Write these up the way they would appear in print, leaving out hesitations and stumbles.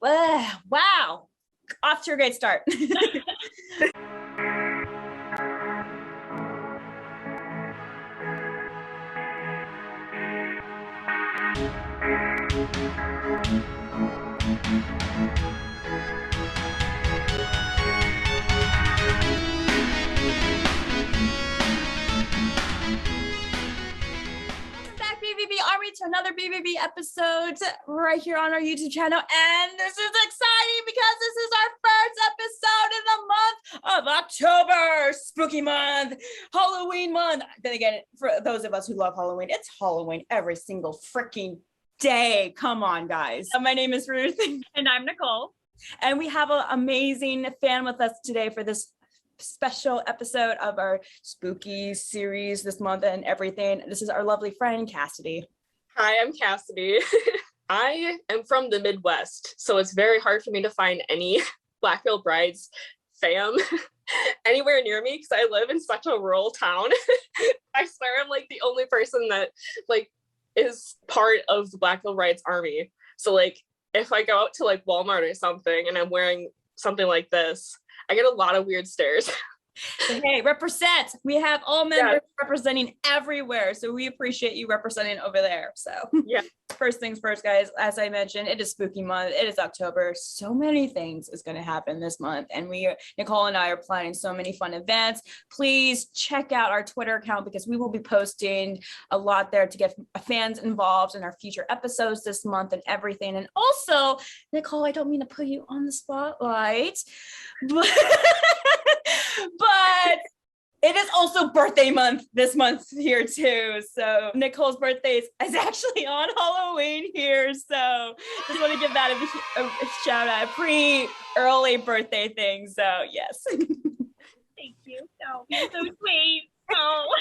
Wow. Off to a great start. BVB Army to another BVB episode right here on our YouTube channel, and this is exciting because this is our first episode in the month of October, spooky month, Halloween month. Then again, for those of us who love Halloween, it's Halloween every single freaking day. Come on, guys. My name is Ruth, and I'm Nicole, and we have an amazing fan with us today for this special episode of our spooky series this month and everything. This is our lovely friend Cassidy. Hi, I'm Cassidy. I am from the Midwest, so it's very hard for me to find any Black Veil Brides fam anywhere near me because I live in such a rural town. I swear I'm like the only person that like is part of the Black Veil Brides Army. So like if I go out to like Walmart or something and I'm wearing something like this, I get a lot of weird stares. Hey, represent. We have all members representing everywhere. So we appreciate you representing over there. So yeah. First things first, guys, as I mentioned, it is spooky month. It is October. So many things is going to happen this month. And Nicole and I are planning so many fun events. Please check out our Twitter account because we will be posting a lot there to get fans involved in our future episodes this month and everything. And also, Nicole, I don't mean to put you on the spotlight, but it is also birthday month this month here too. So Nicole's birthday is actually on Halloween here. So just want to give that a shout out, early birthday thing. So yes. Thank you. Oh, you're so sweet. Oh.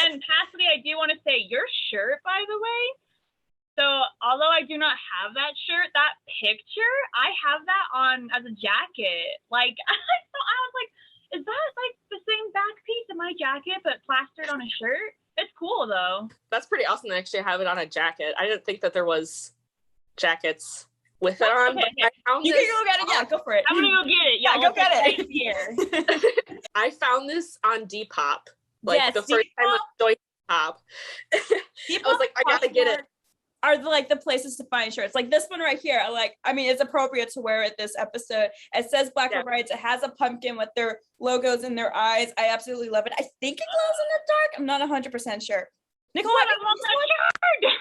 And Cassidy, I do want to say your shirt, by the way. So although I do not have that shirt, that picture, I have that on as a jacket. Like, I was like, is that like the same back piece of my jacket, but plastered on a shirt? It's cool though. That's pretty awesome to actually have it on a jacket. I didn't think that there was jackets with it on. Okay. You can go get it. Yeah, go for it. I'm gonna go get it. Yeah, go get it. Right here. I found this on Depop. Like yes, the first time I joined Depop. I was like, I gotta get it. Are the places to find shirts like this one right here. I mean, it's appropriate to wear it this episode. It says Black Veil Brides. It has a pumpkin with their logos in their eyes. I absolutely love it. I think it glows in the dark. I'm not 100% sure. Nicole, I love that shirt.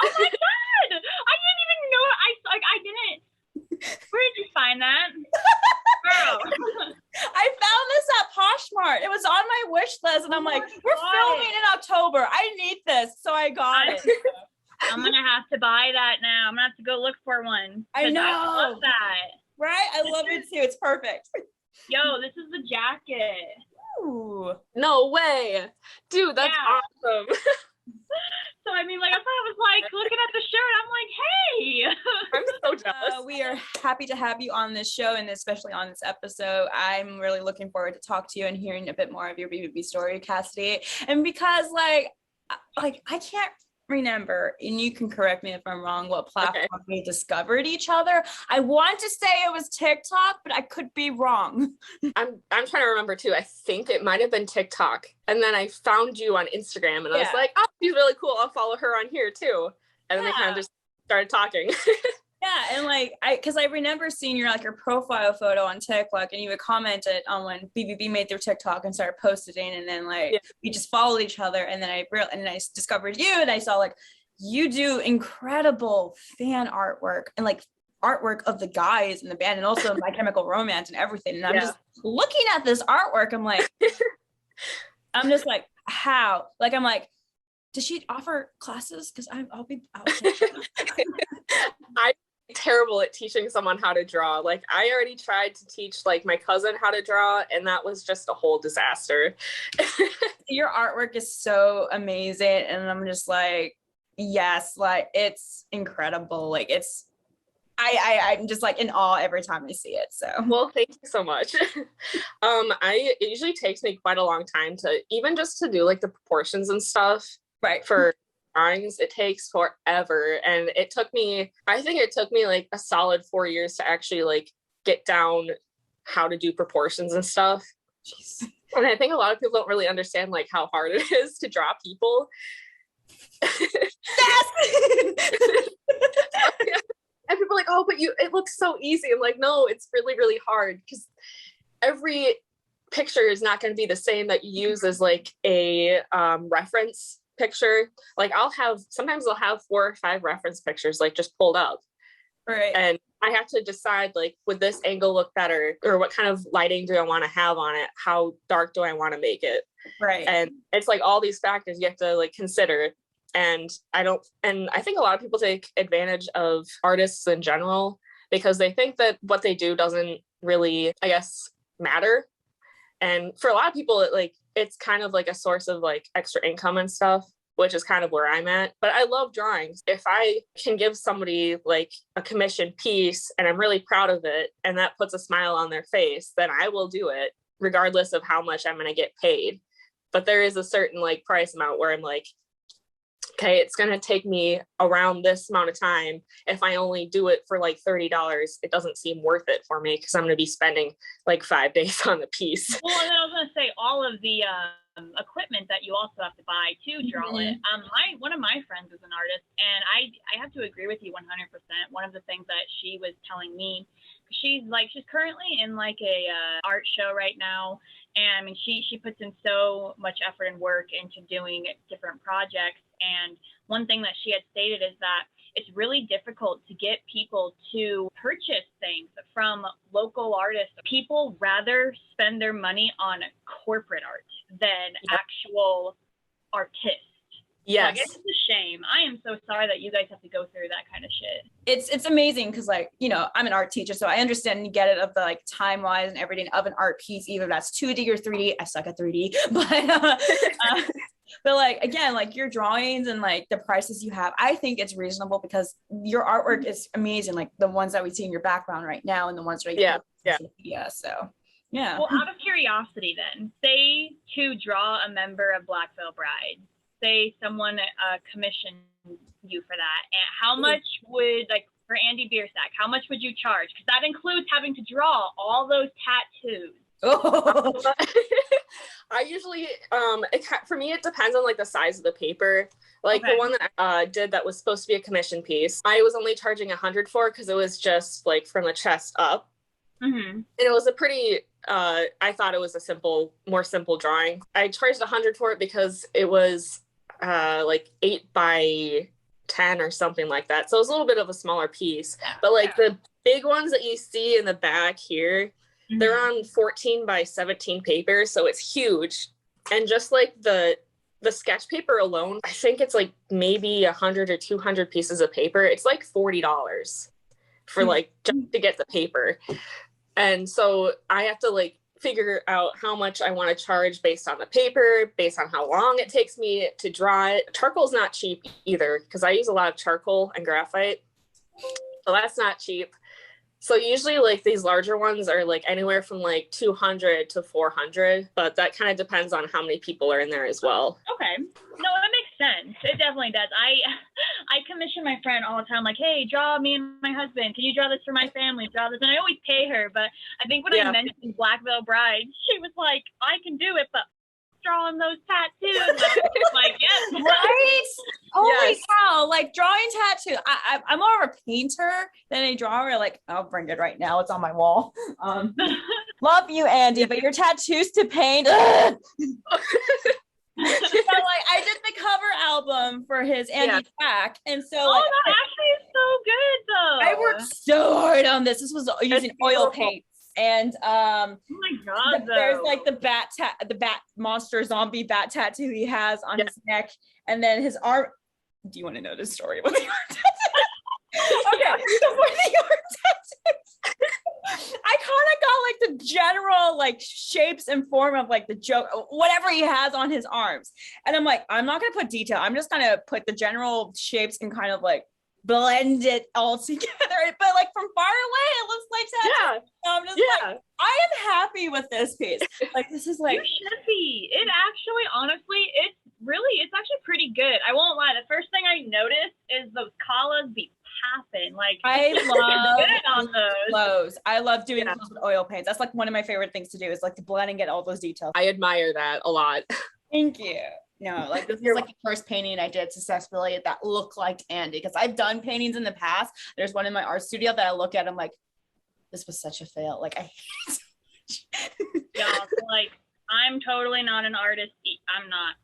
Oh my god! I didn't even know. I didn't. Where did you find that, girl? I found this at Poshmark. It was on my wish list, and I'm like, we're filming in October. I need this, so I got it. I'm gonna have to buy that now. I'm gonna have to go look for one. I know. I love that. Right? I love it too. It's perfect. Yo, this is the jacket. Ooh. No way. Dude, that's awesome. So I mean, like, I was like looking at the shirt. I'm like, hey. I'm so jealous. We are happy to have you on this show and especially on this episode. I'm really looking forward to talk to you and hearing a bit more of your BVB story, Cassidy. And because like I can't remember, and you can correct me if I'm wrong, what platform we discovered each other. I want to say it was TikTok, but I could be wrong. I'm trying to remember too. I think it might have been TikTok. And then I found you on Instagram and I was like, oh, she's really cool. I'll follow her on here too. And then we kind of just started talking. Yeah, and like because I remember seeing your profile photo on TikTok, and you had commented on when BVB made their TikTok and started posting, and then we just followed each other, and then I discovered you, and I saw like you do incredible fan artwork and like artwork of the guys in the band, and also My Chemical Romance and everything. And I'm just looking at this artwork. I'm just like, how? Like I'm like, does she offer classes? Because I'll be out. I'm terrible at teaching someone how to draw. Like I already tried to teach like my cousin how to draw, and that was just a whole disaster. Your artwork is so amazing, and I'm just like, yes, like it's incredible. Like it's I'm just like in awe every time I see it. So well, thank you so much. It usually takes me quite a long time to even just to do like the proportions and stuff right for drawings, it takes forever. And I think it took me like a solid 4 years to actually like get down how to do proportions and stuff. Jeez. And I think a lot of people don't really understand like how hard it is to draw people. Yes! And people are like, oh, but it looks so easy. I'm like, no, it's really, really hard, because every picture is not going to be the same that you use as like a reference picture. Like sometimes I'll have 4 or 5 reference pictures like just pulled up. Right. And I have to decide like, would this angle look better, or what kind of lighting do I want to have on it? How dark do I want to make it? Right. And it's like all these factors you have to like consider. And I think a lot of people take advantage of artists in general because they think that what they do doesn't really, I guess, matter. And for a lot of people, it's kind of like a source of like extra income and stuff, which is kind of where I'm at. But I love drawings. If I can give somebody like a commissioned piece and I'm really proud of it, and that puts a smile on their face, then I will do it regardless of how much I'm going to get paid. But there is a certain like price amount where I'm like, okay, it's going to take me around this amount of time. If I only do it for like $30, it doesn't seem worth it for me, because I'm going to be spending like 5 days on the piece. Well, and then I was going to say all of the equipment that you also have to buy to draw it. One of my friends is an artist, and I have to agree with you 100%. One of the things that she was telling me, she's currently in like a art show right now, and I mean she puts in so much effort and work into doing different projects. And one thing that she had stated is that it's really difficult to get people to purchase things from local artists. People rather spend their money on corporate art than actual artists. Yes. Like, it's a shame. I am so sorry that you guys have to go through that kind of shit. It's amazing because, like, you know, I'm an art teacher, so I understand and get it of the like time wise and everything of an art piece, even if that's 2D or 3D. I suck at 3D, but like, again, like your drawings and like the prices you have, I think it's reasonable because your artwork is amazing. Like the ones that we see in your background right now and the ones right yeah. So yeah. Well, out of curiosity then, say to draw a member of Black Veil Bride, say someone commissioned you for that, and how much would, like for Andy Biersack, how much would you charge? Because that includes having to draw all those tattoos. Oh. I usually, for me, it depends on like the size of the paper. Like the one that I did that was supposed to be a commission piece, I was only charging $100 for, because it was just like from the chest up. And it was a pretty, I thought it was a more simple drawing. I charged $100 for it because it was like 8 by 10 or something like that. So it was a little bit of a smaller piece, but like the big ones that you see in the back here, they're on 14 by 17 paper, so it's huge. And just like the sketch paper alone, I think it's like maybe 100 or 200 pieces of paper. It's like $40 for like just to get the paper. And so I have to like figure out how much I want to charge based on the paper, based on how long it takes me to draw it. Charcoal's not cheap either, because I use a lot of charcoal and graphite, so that's not cheap. So usually like these larger ones are like anywhere from like 200 to 400, but that kind of depends on how many people are in there as well. Okay. No, that makes sense. It definitely does. I commission my friend all the time, like, hey, draw me and my husband. Can you draw this for my family? Draw this. And I always pay her, but I think when I mentioned Black Veil Bride, she was like, I can do it, but drawing those tattoos. Like, yes. Right? Holy cow. Like drawing tattoo. I'm more of a painter than a drawer. Like, I'll bring it right now. It's on my wall. Love you, Andy, but your tattoos to paint. So like I did the cover album for his Andy track. And so like, that actually is so good though. I worked so hard on this. This was using oil paint. And oh my god, there's like the bat monster zombie bat tattoo he has on his neck, and then his arm. Do you want to know the story about the arm tattoo? Okay, so for the arm tattoos, I kind of got like the general like shapes and form of like the joke, whatever he has on his arms, and I'm like, I'm not gonna put detail. I'm just gonna put the general shapes and kind of like blend it all together, but like from far away it looks like tattoo. So I'm just like, I am happy with this piece. Like this is like, you should be. It actually, honestly, it's really, it's actually pretty good. I won't lie. The first thing I noticed is those colors be popping. Like, I love good on those. clothes. I love doing clothes with oil paints. That's like one of my favorite things to do, is like to blend and get all those details. I admire that a lot. Thank you. No, like this is like the first painting I did successfully that looked like Andy, because I've done paintings in the past. There's one in my art studio that I look at, I'm like, this was such a fail. Like, I hate it so much. Yeah, like, I'm totally not an artist. I'm not.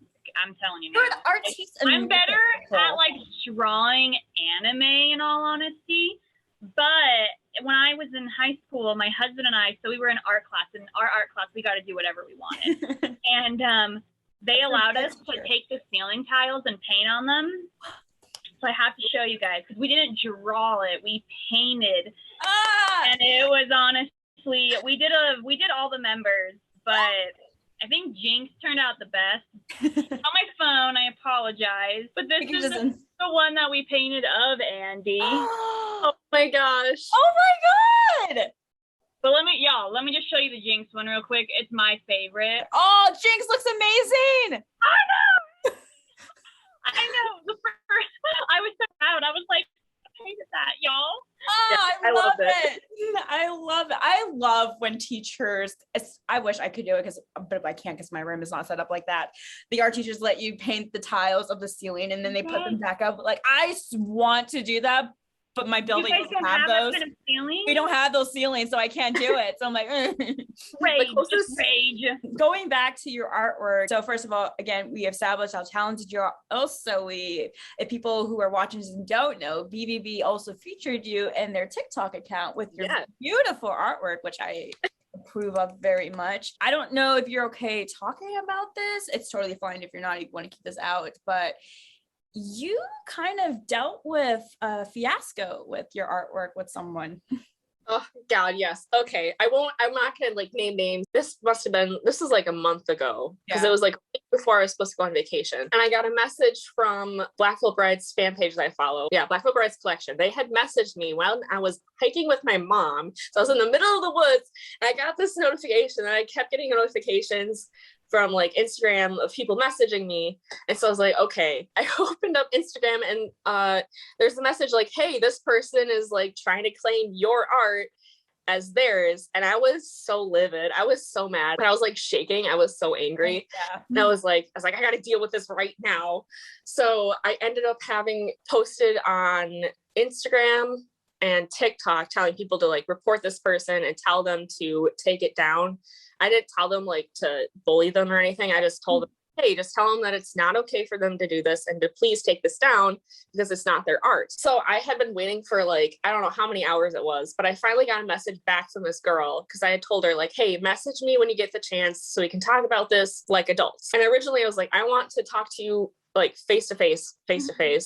I'm telling you. You're an artist. I'm better at like drawing anime, in all honesty. But when I was in high school, my husband and I, so we were in art class. In our art class, we got to do whatever we wanted. And they allowed us to take the ceiling tiles and paint on them. So I have to show you guys, because we didn't draw it, we painted. And it was honestly, we did all the members, but I think Jinx turned out the best. On my phone, I apologize, but this is the one that we painted of Andy. Oh my gosh. Oh my God. But let me just show you the Jinx one real quick. It's my favorite. Oh, Jinx looks amazing. I know. The first, I was so proud. I was like, I painted that, y'all. Oh, yeah, I love it. I love it. I love when teachers, I wish I could do it, but I can't because my room is not set up like that. The art teachers let you paint the tiles of the ceiling and then they put them back up. Like, I want to do that, but my building doesn't have those. Kind of we don't have those ceilings, so I can't do it. So I'm like, rage. Going back to your artwork. So first of all, again, we established how talented you are. Also, if people who are watching this and don't know, BVB also featured you in their TikTok account with your beautiful artwork, which I approve of very much. I don't know if you're okay talking about this. It's totally fine if you're not. You want to keep this out, but you kind of dealt with a fiasco with your artwork with someone. Oh God, yes. Okay. I'm not gonna like name names. This is like a month ago, because it was like before I was supposed to go on vacation. And I got a message from Blackville Brides fan page that I follow. Yeah, Blackville Brides Collection. They had messaged me while I was hiking with my mom. So I was in the middle of the woods and I got this notification, and I kept getting notifications from like Instagram of people messaging me. And so I was like, okay. I opened up Instagram and there's a message like, hey, this person is like trying to claim your art as theirs. And I was so livid. I was so mad. But I was like shaking. I was so angry. Yeah. And I was like, I got to deal with this right now. So I ended up having posted on Instagram and TikTok telling people to like report this person and tell them to take it down. I didn't tell them like to bully them or anything. I just told them, hey, just tell them that it's not okay for them to do this and to please take this down because it's not their art. So I had been waiting for like, I don't know how many hours it was, but I finally got a message back from this girl because I had told her like, hey, message me when you get the chance so we can talk about this like adults. And originally I was like, I want to talk to you like face to face.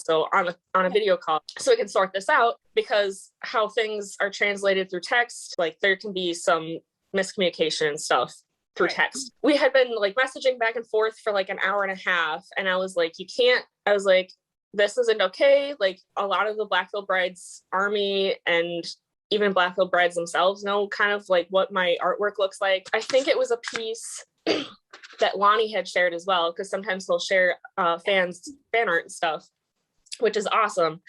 So on a video call so we can sort this out, because how things are translated through text, like there can be some miscommunication and stuff through text. We had been like messaging back and forth for like an hour and a half. And I was like, this isn't okay. Like a lot of the Blackville Brides Army and even Blackville Brides themselves know kind of like what my artwork looks like. I think it was a piece that Lonnie had shared as well, because sometimes they'll share fan art and stuff, which is awesome.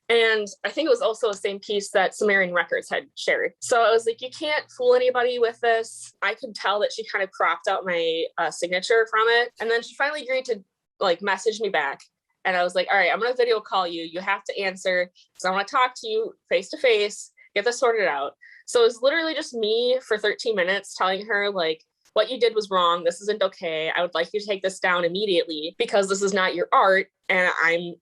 And I think it was also the same piece that Sumerian Records had shared. So I was like, you can't fool anybody with this. I could tell that she kind of cropped out my signature from it. And then she finally agreed to like message me back. And I was like, all right, I'm going to video call you. You have to answer. So I want to talk to you face to face, get this sorted out. So it was literally just me for 13 minutes telling her like, what you did was wrong. This isn't okay. I would like you to take this down immediately because this is not your art. And I'm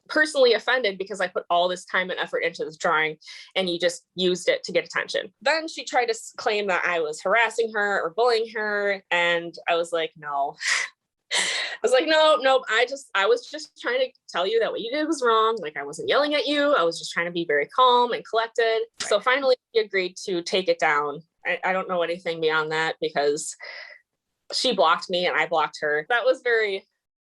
personally offended because I put all this time and effort into this drawing and you just used it to get attention. Then she tried to claim that I was harassing her or bullying her. And I was like, no. I was like, no, I was just trying to tell you that what you did was wrong. Like I wasn't yelling at you. I was just trying to be very calm and collected. So finally she agreed to take it down. I don't know anything beyond that because she blocked me and I blocked her. That was very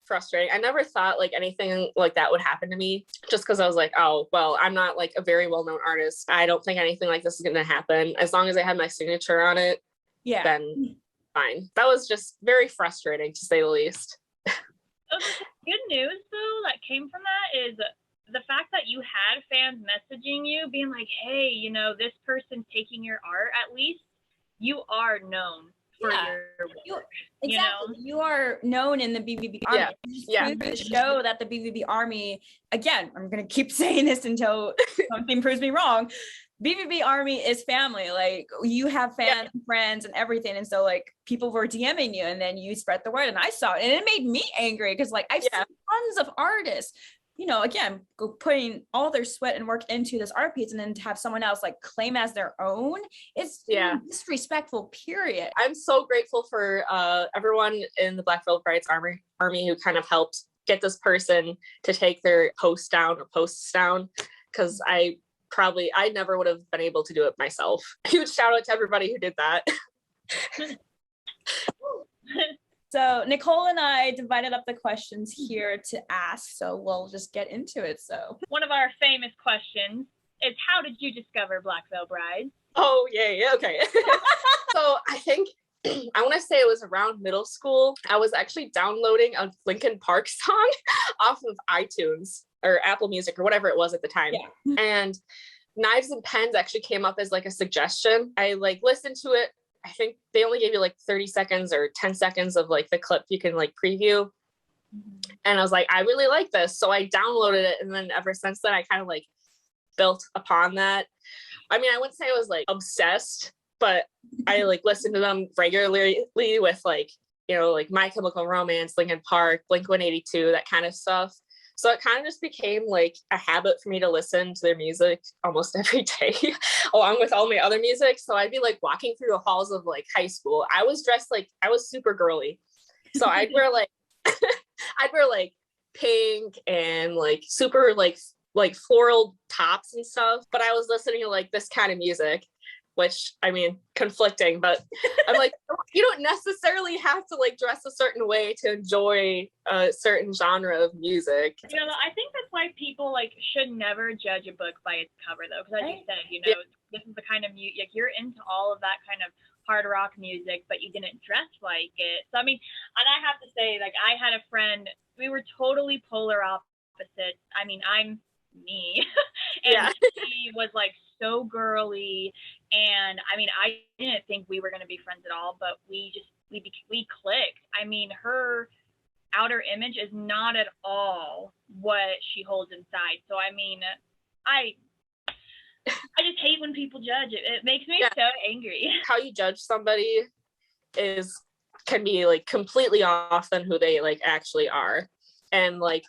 frustrating. I never thought like anything like that would happen to me, just because I was like, oh, well, I'm not like a very well-known artist. I don't think anything like this is going to happen. As long as I have my signature on it, then fine. That was just very frustrating to say the least. Good news though that came from that is the fact that you had fans messaging you being like, hey, you know, this person's taking your art. At least you are known for your work. Exactly. You are known in the BVB Army. Yeah. To show that the BVB Army, again, I'm going to keep saying this until something proves me wrong. BVB Army is family. Like, you have fans and friends and everything. And so like people were DMing you and then you spread the word, and I saw it and it made me angry because like I've seen tons of artists, you know, again, putting all their sweat and work into this art piece, and then to have someone else like claim as their own, it's disrespectful, period. I'm so grateful for everyone in the Black Veil Brides Army who kind of helped get this person to take their posts down, because I never would have been able to do it myself. Huge shout out to everybody who did that. So Nicole and I divided up the questions here to ask, so we'll just get into it. So one of our famous questions is, how did you discover Black Veil Brides? Oh, yeah, okay. So I think, I want to say it was around middle school. I was actually downloading a Linkin Park song off of iTunes or Apple Music or whatever it was at the time. Yeah. And Knives and Pens actually came up as like a suggestion. I like listened to it. I think they only gave you like 30 seconds or 10 seconds of like the clip you can like preview. And I was like, I really like this. So I downloaded it. And then ever since then, I kind of like built upon that. I mean, I wouldn't say I was like obsessed, but I like listened to them regularly with like, you know, like My Chemical Romance, Linkin Park, Blink-182, that kind of stuff. So it kind of just became like a habit for me to listen to their music almost every day, along with all my other music. So I'd be like walking through the halls of like high school. I was dressed like, I was super girly. So I'd wear like pink and like super like floral tops and stuff. But I was listening to like this kind of music, which, I mean, conflicting, but I'm like, you don't necessarily have to like dress a certain way to enjoy a certain genre of music. You know, I think that's why people like should never judge a book by its cover, though, because as you said, you know, this is the kind of music, you're into all of that kind of hard rock music, but you didn't dress like it. So, I mean, and I have to say, like, I had a friend, we were totally polar opposites. I mean, I'm me, and she was like so girly, and I mean, I didn't think we were going to be friends at all, but we clicked. I mean, her outer image is not at all what she holds inside. So I mean, I just hate when people judge it. It makes me so angry. How you judge somebody can be like completely off than who they like actually are. And like,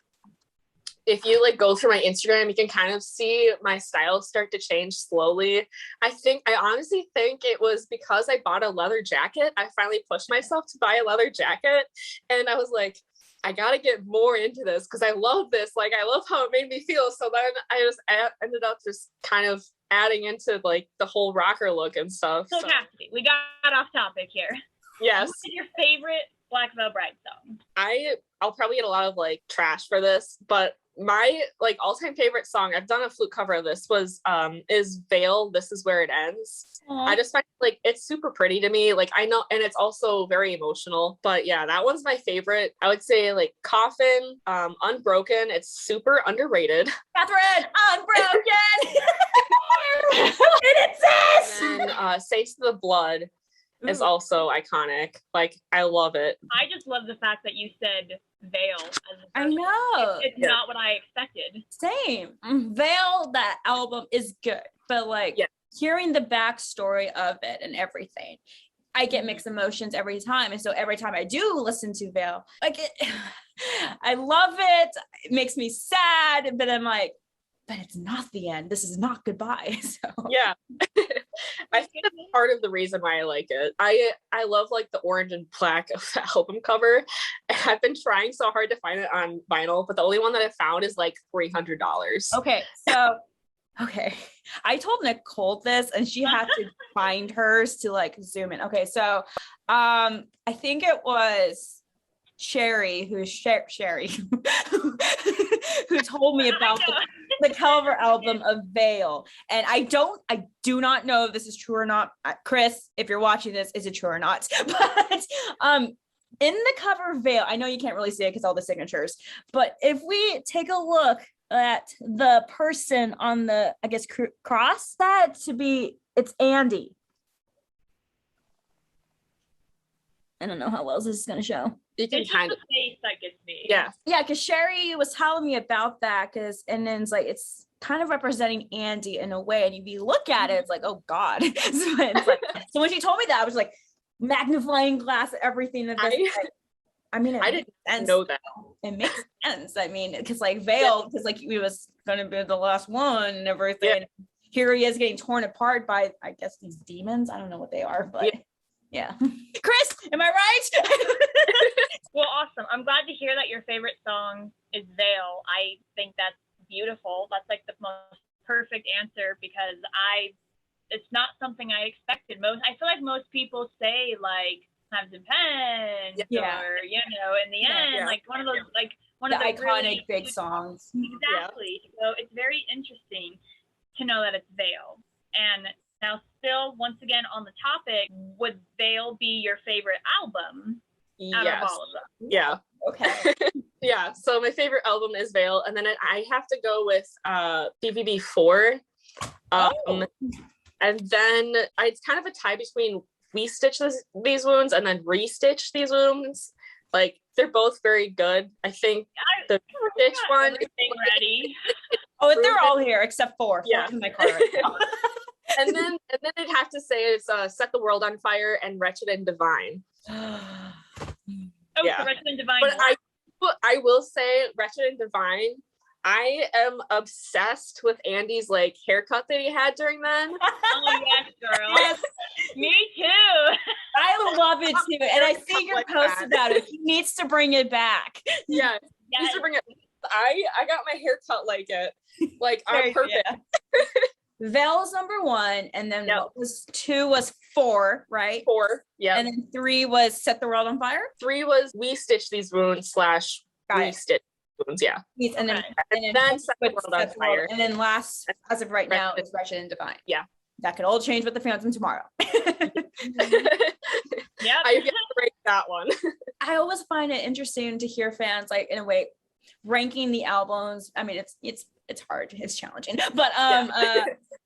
if you like go through my Instagram, you can kind of see my style start to change slowly. I honestly think it was because I bought a leather jacket. I finally pushed myself to buy a leather jacket. And I was like, I got to get more into this because I love this. Like, I love how it made me feel. So then I just ended up just kind of adding into like the whole rocker look and stuff. So Cassidy, we got off topic here. Yes. What is your favorite Black Veil Bride song? I'll probably get a lot of like trash for this, but my like all-time favorite song, I've done a flute cover of this, is Veil, This Is Where It Ends. Aww. I just find like it's super pretty to me. Like, I know, and it's also very emotional, but yeah, that one's my favorite. I would say like Coffin, Unbroken, it's super underrated. Catherine, Unbroken. It exists. And Saints of the Blood is also iconic. Like, I love it. I just love the fact that you said Veil. I know. It's not what I expected. Same. Veil, that album is good, but like hearing the backstory of it and everything, I get mixed emotions every time. And so every time I do listen to Veil, like I love it. It makes me sad, but I'm like, but it's not the end. This is not goodbye. So yeah. I think that's part of the reason why I like it. I love like the orange and black of the album cover. And I've been trying so hard to find it on vinyl, but the only one that I found is like $300. Okay. So I told Nicole this and she had to find hers to like zoom in. Okay. So I think it was Sherry who told me about the cover album of Veil. And I do not know if this is true or not. Chris, if you're watching this, is it true or not? But in the cover veil, I know you can't really see it because all the signatures, but if we take a look at the person on the, I guess, cross, that to be, it's Andy. I don't know how well this is going to show. You can It's kind just of, the face that gets me. yeah. Yeah, because Sherry was telling me about that, and then it's like, it's kind of representing Andy in a way, and if you look at it, it's like, oh God. So when she told me that, I was like, magnifying glass, everything of this. I mean, I didn't know that. It makes sense. I mean, because like Veil, because like he was going to be the last one and everything. Yeah. Here he is getting torn apart by, I guess, these demons. I don't know what they are, but yeah. Chris, am I right? Well, awesome. I'm glad to hear that your favorite song is Veil. I think that's beautiful. That's like the most perfect answer because it's not something I expected. I feel like most people say like Times and Pens or, you know, in the end, like one of those, like one of the iconic really big songs. Exactly. So it's very interesting to know that it's Veil. And now still, once again, on the topic, would Veil be your favorite album out of all of them? Yeah. Okay. Yeah. So my favorite album is Veil. And then I have to go with BVB 4. And then it's kind of a tie between We Stitch These Wounds and then Restitch These Wounds. Like, they're both very good. I think the Stitch one is ready. Oh, they're all here except for in my car right now. and then I'd have to say it's Set the World on Fire and Wretched and Divine. So Wretched and Divine. But I will say Wretched and Divine, I am obsessed with Andy's like haircut that he had during then. Oh yes, girl. Yes. Me too. I love it too. And I see your post about it. He needs to bring it back. Yeah. He needs to bring it. I got my hair cut like it. Like on purpose. Veil's number 1, and then what was 2 was 4, right? 4, yeah. And then 3 was Set the World on Fire? 3 was We Stitch These Wounds / Restitch Wounds, yeah. And then Set the World on Fire. And then last, as of right now, is Wretched and Divine. Yeah. That could all change with the Phantom tomorrow. Yeah. I have to break that one. I always find it interesting to hear fans, like, in a way, ranking the albums. I mean, it's hard, it's challenging, but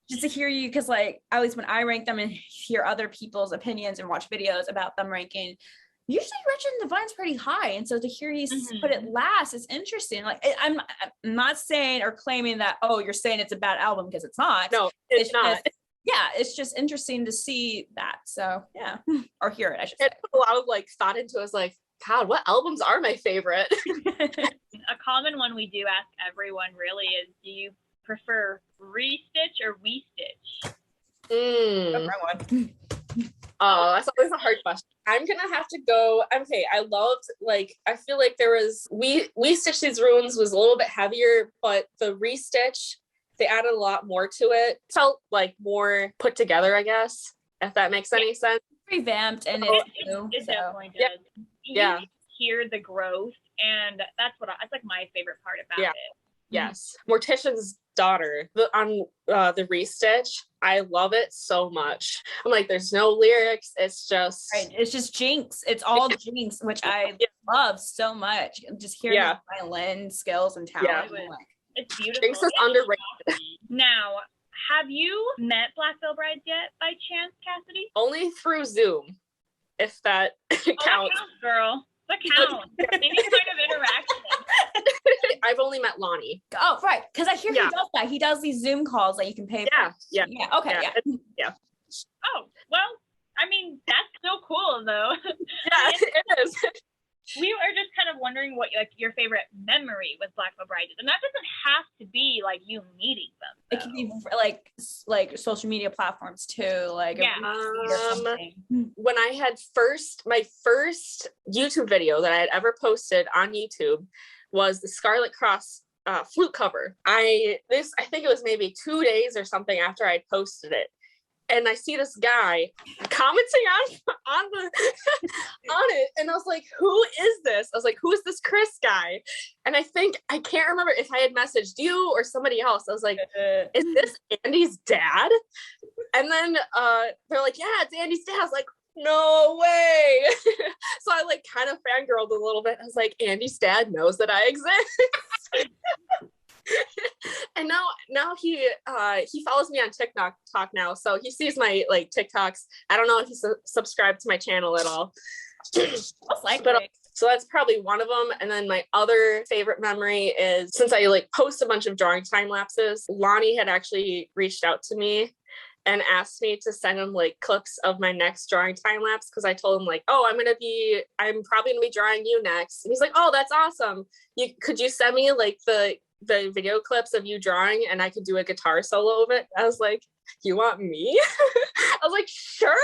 just to hear you, because like at least when I rank them and hear other people's opinions and watch videos about them ranking, usually Wretched and Divine's pretty high, and so to hear you put it last is interesting. Like I'm not saying or claiming that you're saying it's a bad album, because it's not. No, it's not. It's just interesting to see that. So yeah, or hear it, I should say. It put a lot of like thought into it. Was like, God, what albums are my favorite? A common one we do ask everyone really is, do you prefer Restitch or We Stitch? Oh, that's always a hard question. I'm gonna have to go. Okay, I loved, like, I feel like there was We Stitch These Wounds was a little bit heavier, but the Restitch, they added a lot more to it. Felt like more put together, I guess, if that makes any sense. Revamped, and it definitely does. Yeah. You hear the growth, and that's like my favorite part about it. Yes. Mortician's daughter on the Restitch, I love it so much. I'm like, there's no lyrics, it's just it's just Jinx. It's all Jinx, which I love so much. Just hearing the violin skills and talent. It's beautiful. Jinx is underrated. Now, have you met Black Veil Brides yet by chance, Cassidy? Only through Zoom, if that counts. That counts, girl. That counts. Any kind of interaction. I've only met Lonnie. Oh, right. Because I hear he does that. He does these Zoom calls that you can pay for. Yeah. Okay. Yeah. Oh, well, I mean, that's so cool, though. Yeah, it is. We were just kind of wondering what like your favorite memory with Black Veil Brides is, and that doesn't have to be like you meeting them. It can be like social media platforms too. Like when I had my first YouTube video that I had ever posted on YouTube was the Scarlet Cross flute cover. I think it was maybe 2 days or something after I posted it. And I see this guy commenting on it, and I was like, "Who is this?" I was like, "Who is this Chris guy?" And I can't remember if I had messaged you or somebody else. I was like, "Is this Andy's dad?" And then they're like, "Yeah, it's Andy's dad." I was like, no way. So I like kind of fangirled a little bit. I was like, Andy's dad knows that I exist. And now he follows me on TikTok now, so he sees my like TikToks. I don't know if he's subscribed to my channel at all. Most likely. But so that's probably one of them. And then my other favorite memory is, since I like post a bunch of drawing time lapses, Lonnie had actually reached out to me and asked me to send him like clips of my next drawing time lapse, because I told him like, oh, I'm probably gonna be drawing you next. And he's like, oh, that's awesome. Could you send me like the video clips of you drawing and I could do a guitar solo of it? I was like, you want me? I was like, sure.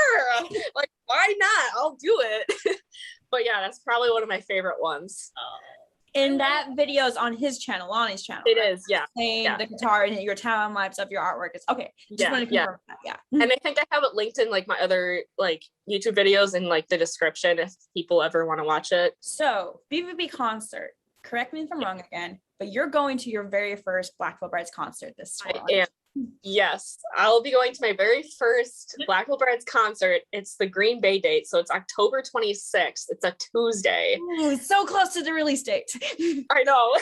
Like, why not? I'll do it. But yeah, that's probably one of my favorite ones. And that video is on his channel, Lonnie's channel. It right? is, yeah. Playing the guitar and your time lapse of your artwork. Is okay. Just want to confirm that. Yeah. And I think I have it linked in like my other like YouTube videos in like the description if people ever want to watch it. So BVB concert. Correct me if I'm wrong again, but you're going to your very first Black Veil Brides concert this fall. I am. Yes, I'll be going to my very first Black Veil Brides concert. It's the Green Bay date, so it's October 26th. It's a Tuesday. Ooh, it's so close to the release date. I know.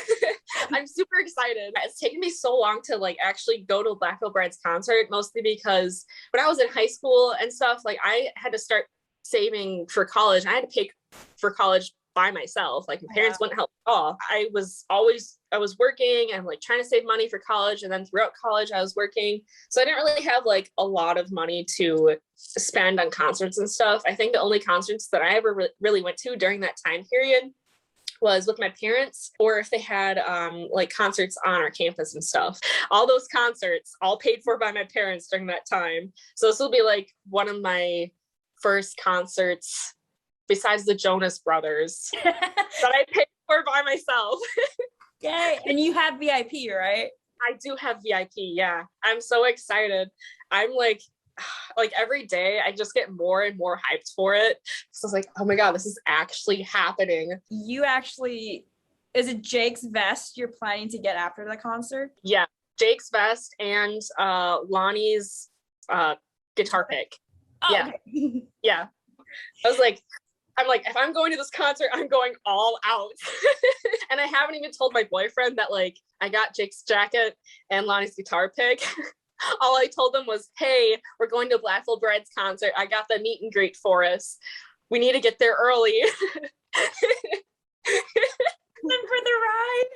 I'm super excited. It's taken me so long to like actually go to a Black Veil Brides concert, mostly because when I was in high school and stuff, like I had to start saving for college. I had to pay for college by myself. Like my parents wouldn't help at all. I was working and like trying to save money for college, and then throughout college I was working, so I didn't really have like a lot of money to spend on concerts and stuff. I think the only concerts that I ever really went to during that time period was with my parents, or if they had like concerts on our campus and stuff. All those concerts all paid for by my parents during that time. So this will be like one of my first concerts besides the Jonas Brothers that I paid for by myself. Yay. And you have VIP, right? I do have VIP. Yeah. I'm so excited. I'm like every day I just get more and more hyped for it. So it's like, oh my God, this is actually happening. Is it Jake's vest you're planning to get after the concert? Yeah. Jake's vest and Lonnie's guitar pick. Oh, yeah. Okay. Yeah. I'm like, if I'm going to this concert, I'm going all out. And I haven't even told my boyfriend that like I got Jake's jacket and Lonnie's guitar pick. All I told them was, hey, we're going to Black Veil Brides concert. I got the meet and greet for us. We need to get there early. And for the ride.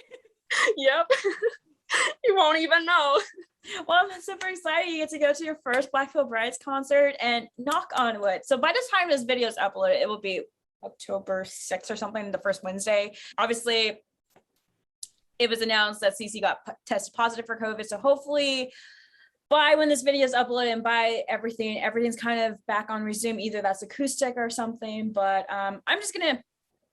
Yep. You won't even know. Well, I'm super excited you get to go to your first Black Veil Brides concert, and knock on wood. So by the time this video is uploaded, it will be October 6th or something, the first Wednesday. Obviously, it was announced that Cece got tested positive for COVID. So hopefully by when this video is uploaded and by everything's kind of back on resume, either that's acoustic or something. But I'm just going to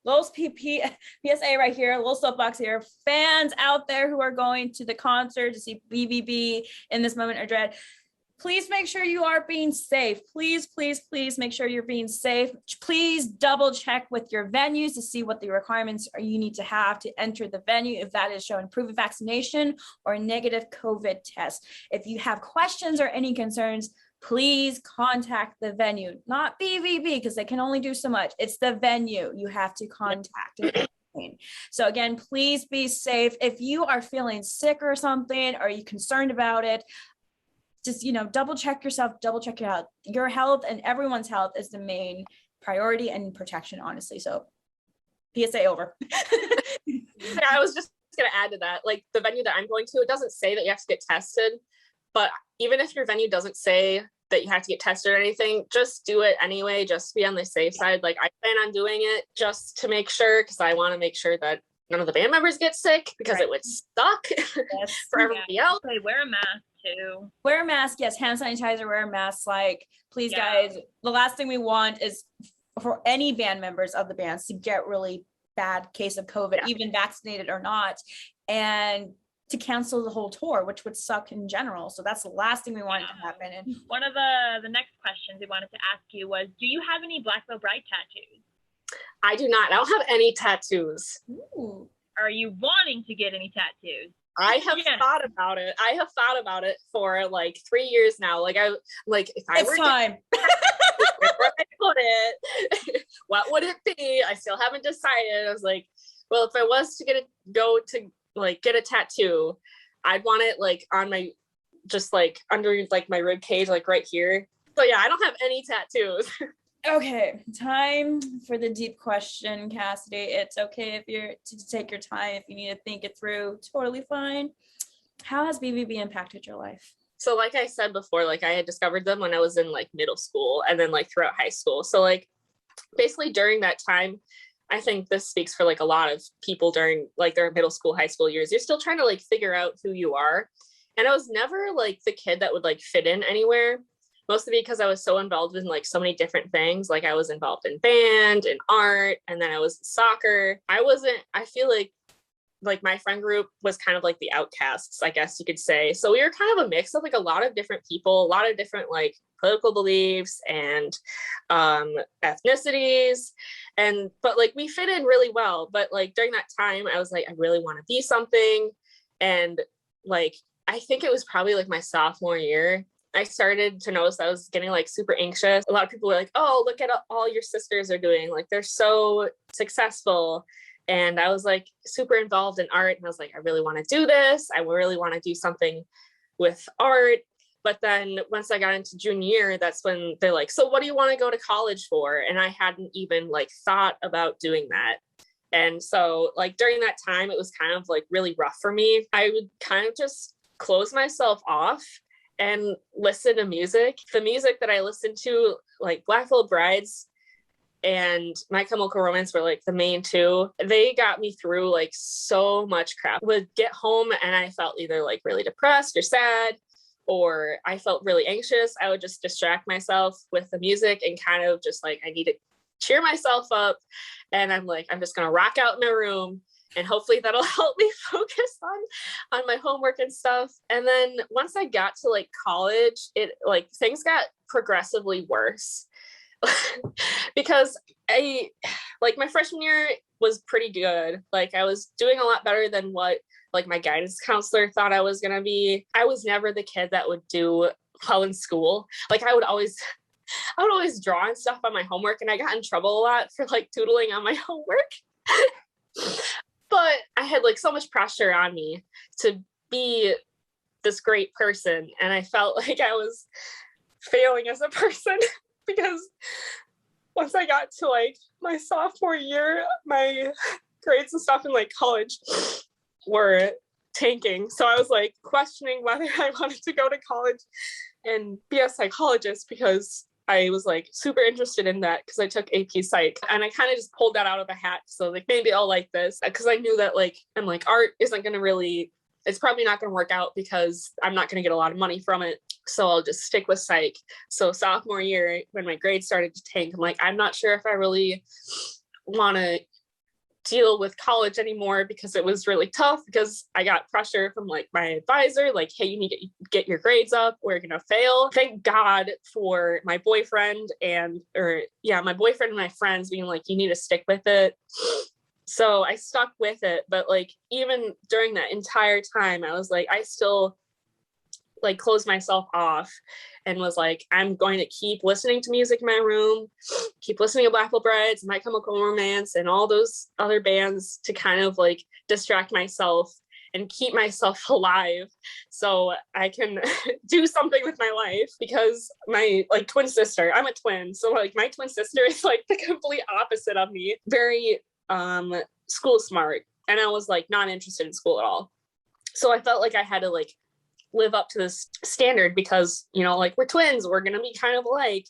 little PSA right here, a little soapbox here. Fans out there who are going to the concert to see BVB in this moment of dread, please make sure you are being safe. Please, please, please make sure you're being safe. Please double check with your venues to see what the requirements are you need to have to enter the venue, if that is showing proof of vaccination or a negative COVID test. If you have questions or any concerns, please contact the venue, not BVB, because they can only do so much. It's the venue you have to contact. So again, please be safe. If you are feeling sick or something, or you're concerned about it, just, double check yourself, double check your health. Your health and everyone's health is the main priority and protection, honestly. So PSA over. Yeah, I was just going to add to that, like the venue that I'm going to, it doesn't say that you have to get tested. But even if your venue doesn't say that you have to get tested or anything, just do it anyway, just to be on the safe side. Like I plan on doing it just to make sure, because I want to make sure that none of the band members get sick, because it would suck for everybody else. Okay, wear a mask too. Wear a mask, yes, hand sanitizer, wear a mask. Like, please guys, the last thing we want is for any band members of the bands to get really bad case of COVID, even vaccinated or not, and to cancel the whole tour, which would suck in general. So that's the last thing we wanted to happen. And one of the next questions we wanted to ask you was, do you have any Black Veil Bride tattoos? I do not. I don't have any tattoos. Ooh. Are you wanting to get any tattoos? I have thought about it. I have thought about it for like 3 years now. Like if I it's were time. about it. What would it be? I still haven't decided. I was like, well, if I was to get a tattoo, I'd want it like on my, just like under like my rib cage, like right here. So yeah, I don't have any tattoos. Okay, time for the deep question, Cassidy. It's okay if you're to take your time, if you need to think it through, totally fine. How has BVB impacted your life? So like I said before, like I had discovered them when I was in like middle school and then like throughout high school. So like basically during that time, I think this speaks for like a lot of people during like their middle school, high school years. You're still trying to like figure out who you are. And I was never like the kid that would like fit in anywhere, mostly because I was so involved in like so many different things. Like I was involved in band and art, and then I was in soccer. I feel like my friend group was kind of like the outcasts, I guess you could say. So we were kind of a mix of like a lot of different people, a lot of different like political beliefs and ethnicities. But like we fit in really well. But like during that time, I was like, I really want to be something. And like, I think it was probably like my sophomore year, I started to notice I was getting like super anxious. A lot of people were like, oh, look at all your sisters are doing. Like they're so successful. And I was like super involved in art. And I was like, I really want to do this. I really want to do something with art. But then once I got into junior year, that's when they're like, so what do you want to go to college for? And I hadn't even like thought about doing that. And so like during that time, it was kind of like really rough for me. I would kind of just close myself off and listen to music. The music that I listened to, like Black Veil Brides and My Chemical Romance were like the main two. They got me through like so much crap. Would get home and I felt either like really depressed or sad, or I felt really anxious. I would just distract myself with the music and kind of just like, I need to cheer myself up. And I'm like, I'm just going to rock out in my room and hopefully that'll help me focus on my homework and stuff. And then once I got to like college, it like things got progressively worse. Because I like my freshman year was pretty good. Like I was doing a lot better than what like my guidance counselor thought I was going to be. I was never the kid that would do well in school. Like I would always draw and stuff on my homework, and I got in trouble a lot for like doodling on my homework. But I had like so much pressure on me to be this great person, and I felt like I was failing as a person. Because once I got to like my sophomore year, my grades and stuff in like college were tanking. So I was like questioning whether I wanted to go to college and be a psychologist, because I was like super interested in that because I took AP Psych, and I kind of just pulled that out of a hat. So like maybe I'll like this, because I knew that like I'm like art isn't going to really, it's probably not going to work out because I'm not going to get a lot of money from it. So I'll just stick with psych. So sophomore year, when my grades started to tank, I'm like, I'm not sure if I really want to deal with college anymore, because it was really tough, because I got pressure from like my advisor, like, hey, you need to get your grades up, we're going to fail. Thank God for my boyfriend and my friends being like, you need to stick with it. So I stuck with it. But like, even during that entire time, I was like, I still like closed myself off and was like, I'm going to keep listening to music in my room, keep listening to Black Veil Brides, My Chemical Romance, and all those other bands to kind of like distract myself and keep myself alive so I can do something with my life. Because my like twin sister, I'm a twin, so like my twin sister is like the complete opposite of me, very school smart, and I was like not interested in school at all. So I felt like I had to like live up to this standard, because you know, like we're twins, we're gonna be kind of alike,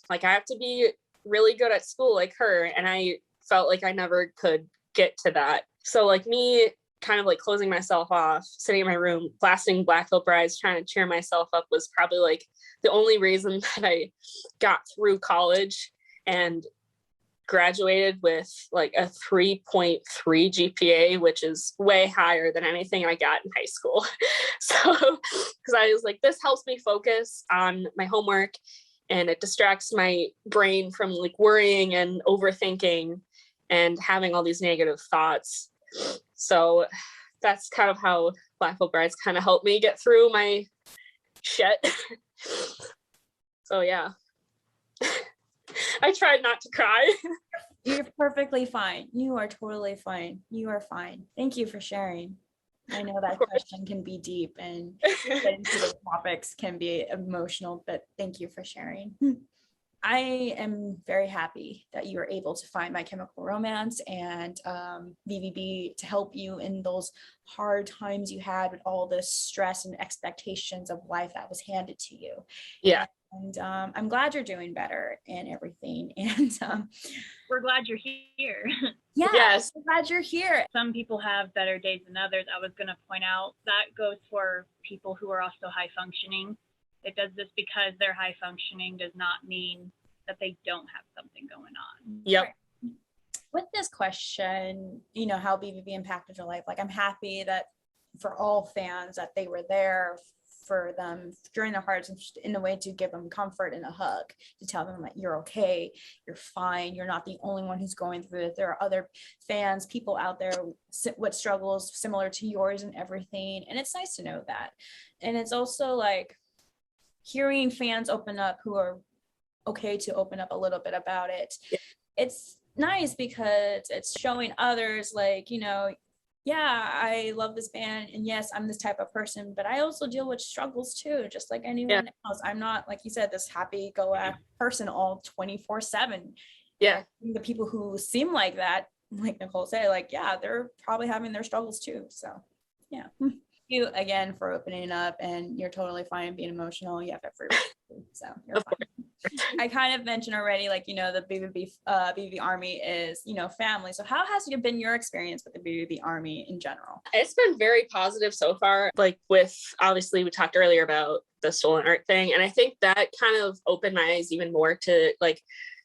like I have to be really good at school like her, and I felt like I never could get to that. So like me kind of like closing myself off, sitting in my room blasting Black Veil Brides, trying to cheer myself up, was probably like the only reason that I got through college and graduated with like a 3.3 GPA, which is way higher than anything I got in high school. So, because I was like, this helps me focus on my homework, and it distracts my brain from like worrying and overthinking and having all these negative thoughts. So that's kind of how Black Veil Brides kind of helped me get through my shit. So yeah. I tried not to cry. You're perfectly fine. You are totally fine. You are fine. Thank you for sharing. I know that question can be deep and getting to the topics can be emotional, but thank you for sharing. I am very happy that you were able to find My Chemical Romance and BVB to help you in those hard times you had with all the stress and expectations of life that was handed to you. Yeah. And I'm glad you're doing better and everything. And we're glad you're here. Yeah, yes. I'm glad you're here. Some people have better days than others. I was going to point out that goes for people who are also high functioning. It does this because they're high functioning does not mean that they don't have something going on. Yep. Right. With this question, you know, how BVB impacted your life, like I'm happy that for all fans that they were there for them during their hearts in a way to give them comfort and a hug, to tell them that you're okay, you're fine, you're not the only one who's going through it. There are other fans, people out there with struggles similar to yours and everything. And it's nice to know that. And it's also like hearing fans open up who are okay to open up a little bit about it. Yeah. It's nice because it's showing others like, you know, yeah, I love this band and yes, I'm this type of person, but I also deal with struggles too, just like anyone else. I'm not, like you said, this happy-go-lucky person all 24/7. Yeah. The people who seem like that, like Nicole said, like, yeah, they're probably having their struggles too. So yeah. Thank you again for opening up, and you're totally fine being emotional. You have every so you're fine. I kind of mentioned already, like, you know, the BVB Army is, you know, family. So how has been your experience with the BVB Army in general? It's been very positive so far. Like with, obviously we talked earlier about the stolen art thing. And I think that kind of opened my eyes even more to like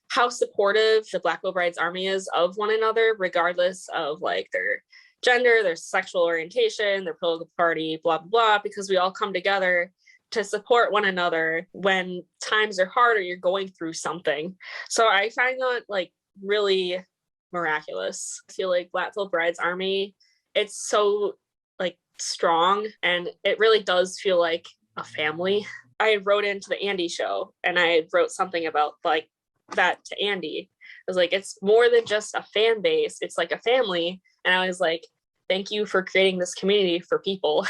how supportive the Black Veil Brides Army is of one another, regardless of like their gender, their sexual orientation, their political party, blah, blah, blah, because we all come together to support one another when times are hard or you're going through something. So I find that like really miraculous. I feel like Black Veil Brides Army, it's so like strong and it really does feel like a family. I wrote into the Andy show and I wrote something about like that to Andy. I was like, it's more than just a fan base, it's like a family. And I was like, thank you for creating this community for people.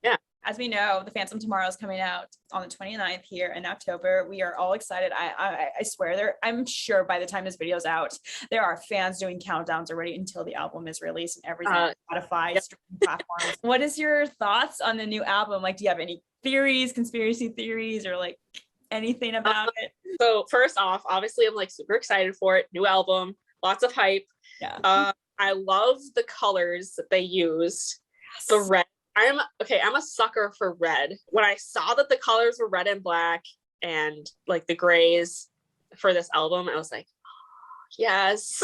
Yeah. As we know, the Phantom Tomorrow is coming out on the 29th here in October. We are all excited. I swear, I'm sure by the time this video is out, there are fans doing countdowns already until the album is released and everything. Spotify, streaming platforms. What is your thoughts on the new album? Like, do you have any theories, conspiracy theories, or like anything about it? So first off, obviously, I'm like super excited for it. New album, lots of hype. Yeah. I love the colors that they used. Yes. The red. I'm a sucker for red. When I saw that the colors were red and black and like the grays for this album, I was like, oh, yes.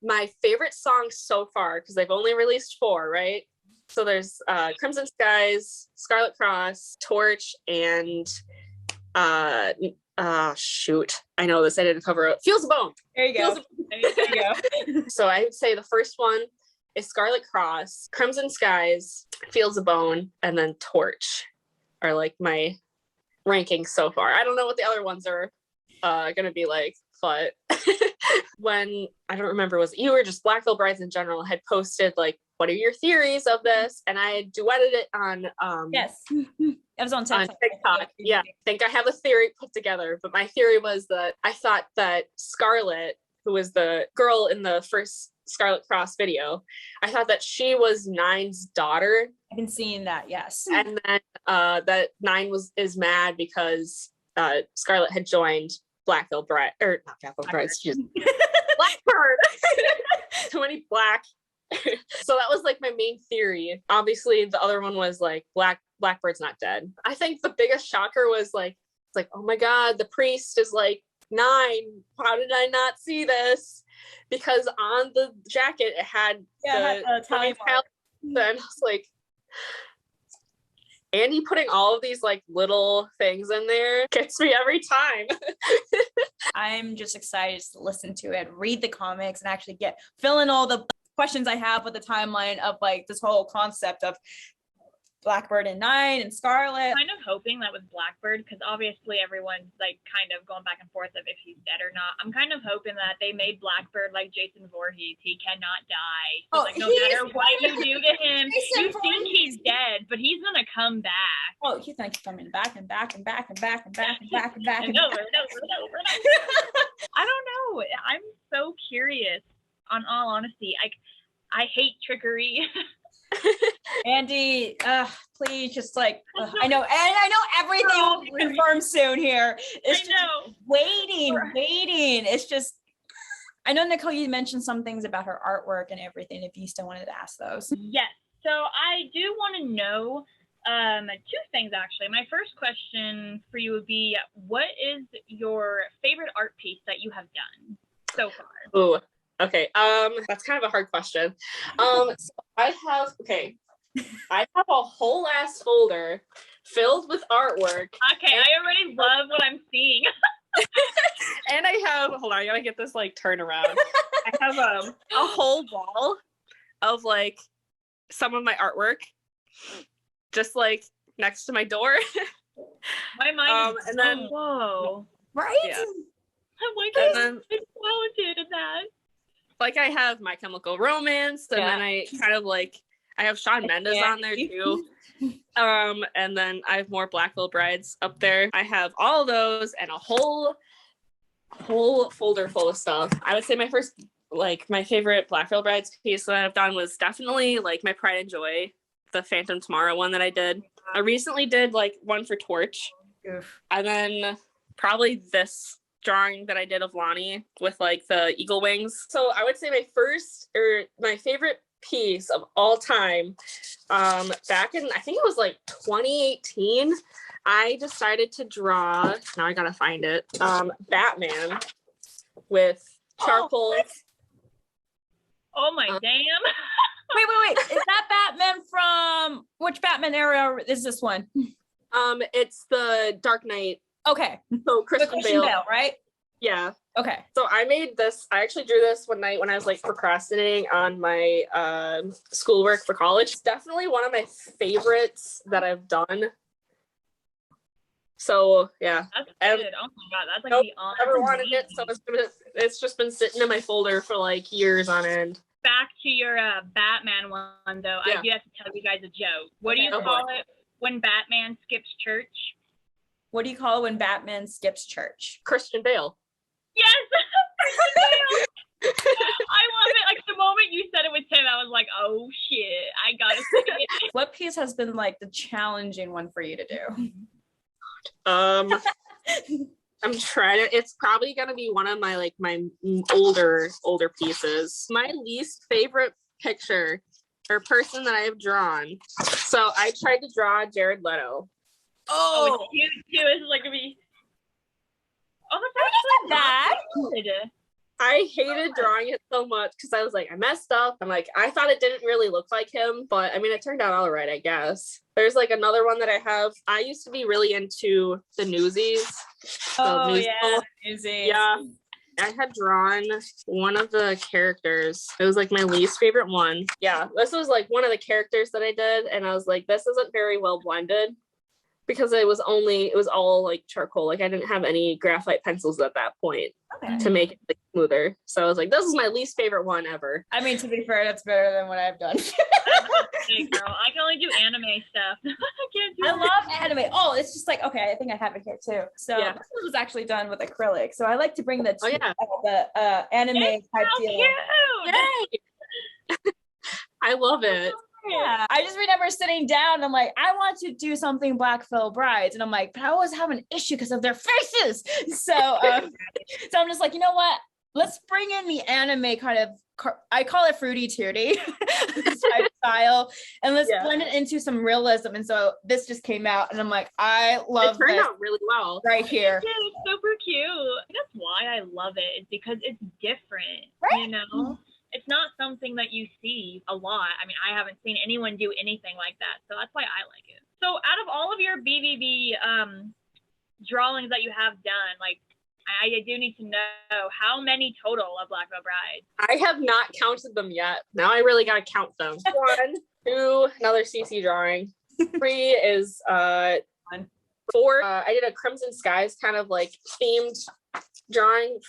My favorite song so far, because they've only released 4, right? So there's Crimson Skies, Scarlet Cross, Torch, and shoot, I know this, I didn't cover it. Feels a Bone. There you go. There you go. So I would say the first one is Scarlet Cross, Crimson Skies, Feels a Bone, and then Torch are like my rankings so far. I don't know what the other ones are gonna be like, but when, I don't remember, was you or just Black Veil Brides in general had posted like, what are your theories of this? And I had duetted it on yes. It was on TikTok. Yeah, I think I have a theory put together, but my theory was that I thought that Scarlet, who was the girl in the first Scarlet Cross video, I thought that she was Nine's daughter. I've been seeing that, yes. And then that Nine is mad because Scarlet had joined Black Veil Bride, or not Black Veil Brides, just Blackbird. Too many black. So that was like my main theory. Obviously, the other one was like Blackbird's not dead. I think the biggest shocker was like, it's like, oh my God, the priest is like 9. How did I not see this? Because on the jacket it had the tally mark. And I was like, Andy putting all of these like little things in there gets me every time. I'm just excited to listen to it, read the comics, and actually fill in all the questions I have with the timeline of like this whole concept of Blackbird and Nine and Scarlet. Kind of hoping that with Blackbird, because obviously everyone's like kind of going back and forth of if he's dead or not. I'm kind of hoping that they made Blackbird like Jason Voorhees. He cannot die. So, like, no matter what you do to him, you think he's dead, but he's gonna come back. Oh, he's gonna keep coming back and back and back and back and back and back and back and over and over and over and over. I don't know. I'm so curious. On all honesty, I hate trickery. Andy, please, just like I know everything will be confirmed soon here. It's just waiting. It's just I know, Nicole, you mentioned some things about her artwork and everything. If you still wanted to ask those, yes. So I do want to know two things actually. My first question for you would be, what is your favorite art piece that you have done so far? Ooh. Okay, that's kind of a hard question. So I have a whole ass folder filled with artwork. Okay, I already love what I'm seeing. And I have, hold on, I gotta get this like turn around. I have a whole wall of like some of my artwork, just like next to my door. My mind is and then whoa, right? Yeah. I'm like, I'm talented in that. Like I have My Chemical Romance, and then I kind of like I have Shawn Mendes on there too. And then I have more Black Veil Brides up there. I have all of those and a whole folder full of stuff. I would say my favorite Black Veil Brides piece that I've done was definitely like my Pride and Joy, the Phantom Tomorrow one that I did. I recently did like one for Torch. Oof. And then probably this drawing that I did of Lonnie with like the eagle wings. So I would say my favorite piece of all time, back in I think it was like 2018, I decided to draw, now I gotta find it, Batman with charcoal. Oh my damn. Wait. Is that Batman from which Batman era is this one? It's the Dark Knight. Okay. So Christian Bale, right? Yeah. Okay. So I actually drew this one night when I was like procrastinating on my schoolwork for college. It's definitely one of my favorites that I've done. So yeah. That's good. Oh my god, that's like the honor. Never wanted it, so it's just been sitting in my folder for like years on end. Back to your Batman one though, I do have to tell you guys a joke. What do you call it when Batman skips church? What do you call it when Batman skips church? Christian Bale. Yes! I love it. Like the moment you said it with Tim, I was like, oh shit, I gotta see it. What piece has been like the challenging one for you to do? I'm trying to, it's probably gonna be one of my older pieces. My least favorite picture or person that I have drawn. So I tried to draw Jared Leto. Oh, it's cute too. This is like gonna be. Oh, that's actually bad. I hated drawing it so much because I was like, I messed up. I'm like, I thought it didn't really look like him, but I mean, it turned out all right, I guess. There's like another one that I have. I used to be really into the Newsies. Oh, yeah, Newsies. Yeah. I had drawn one of the characters. It was like my least favorite one. Yeah, this was like one of the characters that I did, and I was like, this isn't very well blended. Because it was all like charcoal. Like I didn't have any graphite pencils at that point to make it like, smoother. So I was like, this is my least favorite one ever. I mean, to be fair, that's better than what I've done. Hey, girl, I can only do anime stuff. I love anime. Oh, it's just like, okay, I think I have it here too. So this one was actually done with acrylic. So I like to bring the anime type deal. Yay! I love it. Yeah, I just remember sitting down and I'm like, I want to do something Black Veil Brides. And I'm like, but I always have an issue because of their faces. So, so I'm just like, you know what? Let's bring in the anime kind of, I call it fruity tooty style. And let's blend it into some realism. And so this just came out and I'm like, I love it. It turned out really well. Right here. Yeah, it's super cute. That's why I love it. It's because it's different, you know? It's not something that you see a lot. I mean, I haven't seen anyone do anything like that. So that's why I like it. So out of all of your BVB drawings that you have done, like, I do need to know how many total of Black Veil Brides. I have not counted them yet. Now I really got to count them. 1, 2, another CC drawing, 3 is 4. I did a Crimson Skies kind of like themed drawing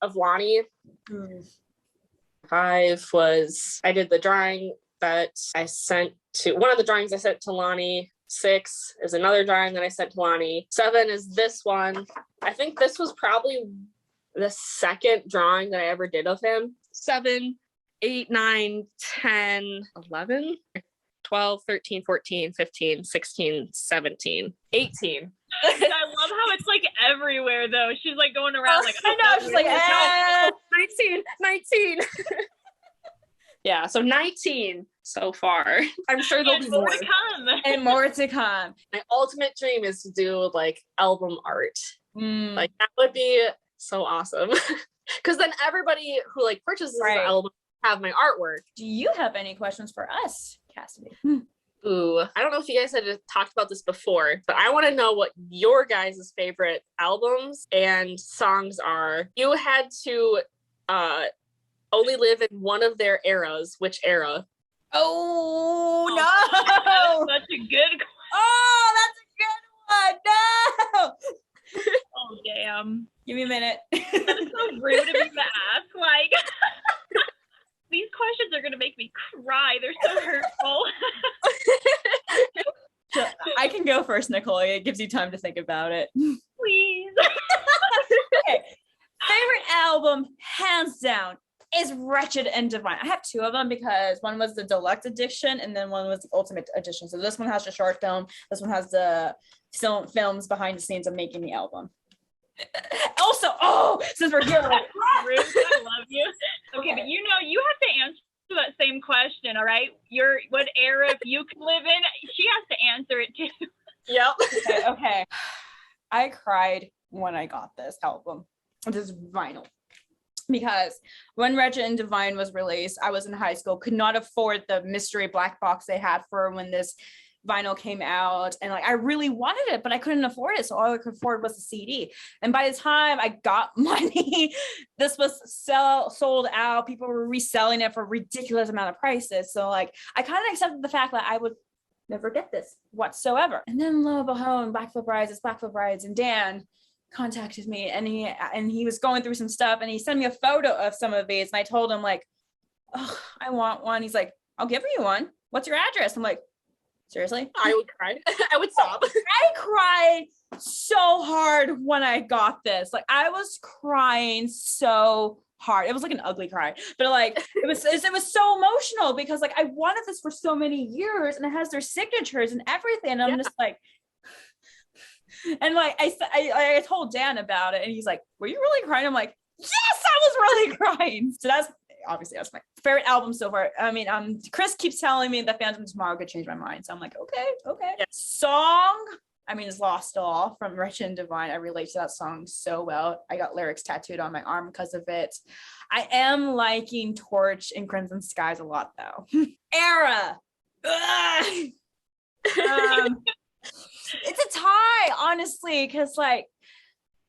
of Lonnie. 5 was I did the drawing that I sent to one of the drawings I sent to Lonnie. 6 is another drawing that I sent to Lonnie. 7 is this one. I think this was probably the second drawing that I ever did of him. 7, 8, 9, 10, 11, 12, 13, 14, 15, 16, 17, 18. I love how it's like everywhere though. She's like going around like, I know, she's like, 19. Yeah, so 19 so far. I'm sure there'll be more to come. And more to come. My ultimate dream is to do like album art. Like that would be so awesome. Because then everybody who like purchases the album have my artwork. Do you have any questions for us, Cassidy? Ooh, I don't know if you guys had talked about this before, but I want to know what your guys' favorite albums and songs are. You had to only live in one of their eras. Which era? Oh, no! That's a good question. Oh, that's a good one. No! Oh, damn. Give me a minute. That is so rude of you to ask. Like, these questions are going to make me cry. They're so hurtful. So, I can go first, Nicole. It gives you time to think about it. Please. Okay. Favorite album, hands down, is Wretched and Divine. I have 2 of them because one was the deluxe edition and then one was the ultimate edition. So this one has the short film. This one has the films behind the scenes of making the album. Also, since we're here, like, Ruth, I love you. Okay, but you know, you have to answer that same question, all right? What era, if you could live in, she has to answer it too. Yep. Okay. I cried when I got this album, this vinyl. Because when Wretched and Divine was released, I was in high school, could not afford the mystery black box they had for when this vinyl came out. And like, I really wanted it, but I couldn't afford it. So all I could afford was the CD. And by the time I got money, this was sold out. People were reselling it for a ridiculous amount of prices. So like, I kind of accepted the fact that I would never get this whatsoever. And then lo and behold, Black Veil Brides, and Dan contacted me and he was going through some stuff and he sent me a photo of some of these and I told him like, oh, I want one. He's like, I'll give you one. What's your address? I'm like, seriously? I would cry. I would sob. I cried so hard when I got this. Like I was crying so hard. It was like an ugly cry, but like it was so emotional because like I wanted this for so many years and it has their signatures and everything. And I'm just like, and like I told Dan about it and he's like, were you really crying? I'm like, yes, I was really crying. So that's my favorite album so far. I mean, Chris keeps telling me that Phantom Tomorrow could change my mind. So I'm like, okay. Yeah. Song, I mean, it's Lost All from Wretched and Divine. I relate to that song so well. I got lyrics tattooed on my arm because of it. I am liking Torch and Crimson Skies a lot though. Era. It's a tie, honestly, because like,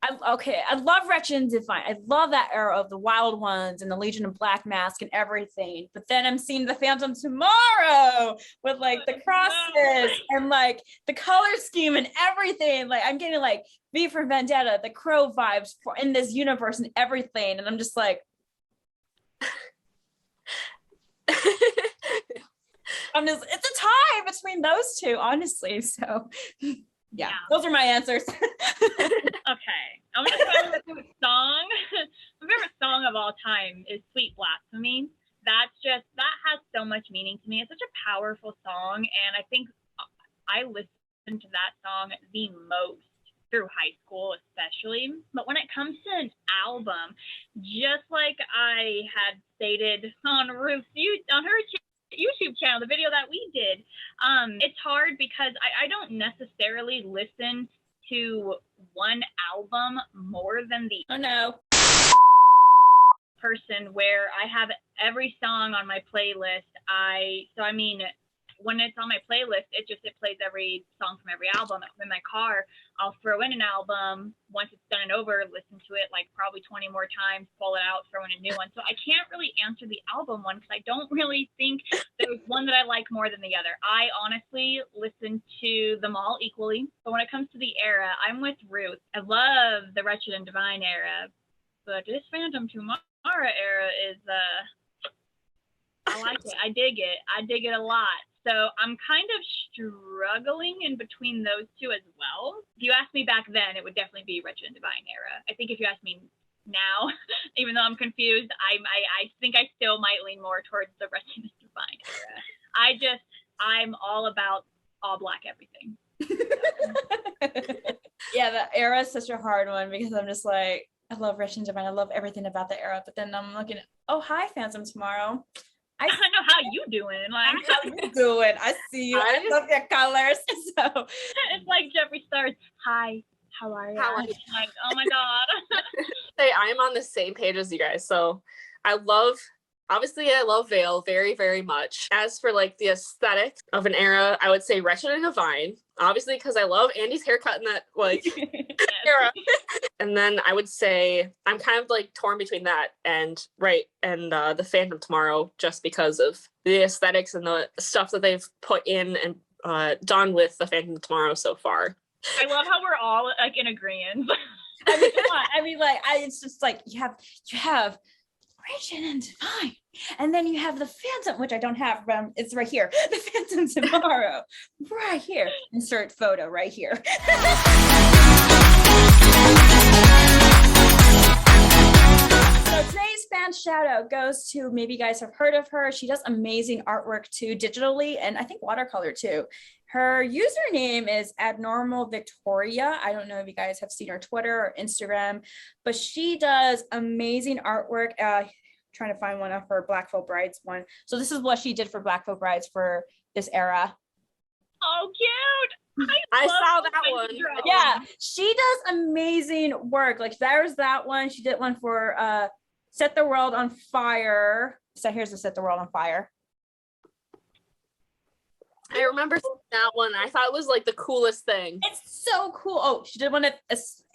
I love Wretched and Divine. I love that era of the Wild Ones and the Legion of Black Mask and everything. But then I'm seeing the Phantom Tomorrow with like the crosses and like the color scheme and everything. Like I'm getting like V for Vendetta, the Crow vibes in this universe and everything. And I'm just like, it's a tie between those two, honestly. So yeah, those are my answers. Okay, I'm gonna start with a song. My favorite song of all time is Sweet Blasphemy. That has so much meaning to me. It's such a powerful song, and I think I listened to that song the most through high school especially. But when it comes to an album, just like I had stated on her YouTube channel, the video that we did, it's hard because I don't necessarily listen to one album more than the person where I have every song on my playlist. when it's on my playlist, it plays every song from every album. In my car, I'll throw in an album. Once it's done and over, listen to it like probably 20 more times, pull it out, throw in a new one. So I can't really answer the album one because I don't really think there's one that I like more than the other. I honestly listen to them all equally. But when it comes to the era, I'm with Ruth. I love the Wretched and Divine era, but this Phantom Tomorrow era is I like it. I dig it. I dig it a lot. So I'm kind of struggling in between those two as well. If you asked me back then, it would definitely be Wretched and Divine era. I think if you ask me now, even though I'm confused, I think I still might lean more towards the Wretched and Divine era. I'm all about all black everything. Yeah, the era is such a hard one because I'm just like, I love Wretched and Divine. I love everything about the era. But then I'm looking at, oh, hi, Phantom Tomorrow. I don't know how you doing. Like, how you doing? I see you. I love your colors. So it's like Jeffree Star's, hi, how are you? Like, oh my God. Hey, I am on the same page as you guys. So I love Veil very, very much. As for like the aesthetic of an era, I would say Wretched and Divine, obviously, because I love Andy's haircut in that like era. And then I would say I'm kind of like torn between that and the Phantom Tomorrow, just because of the aesthetics and the stuff that they've put in and done with the Phantom Tomorrow so far. I love how we're all like in agreement. I mean, come on. I mean, like, it's just like you have Wretched and Divine, and then you have the Phantom, which I don't have. It's right here. The Phantom Tomorrow, right here. Insert photo right here. So today's fan shout out goes to, maybe you guys have heard of her. She does amazing artwork too, digitally, and I think watercolor too. Her username is Abnormal Victoria. I don't know if you guys have seen her Twitter or Instagram, but she does amazing artwork. Trying to find one of her Blackfoot Brides one. So this is what she did for Blackfoot Brides for this era. Oh, cute. I saw that one. Yeah, she does amazing work. Like there's that one. She did one for Set the World on Fire. So here's the Set the World on Fire. I remember that one. I thought it was like the coolest thing. It's so cool. Oh, she did one at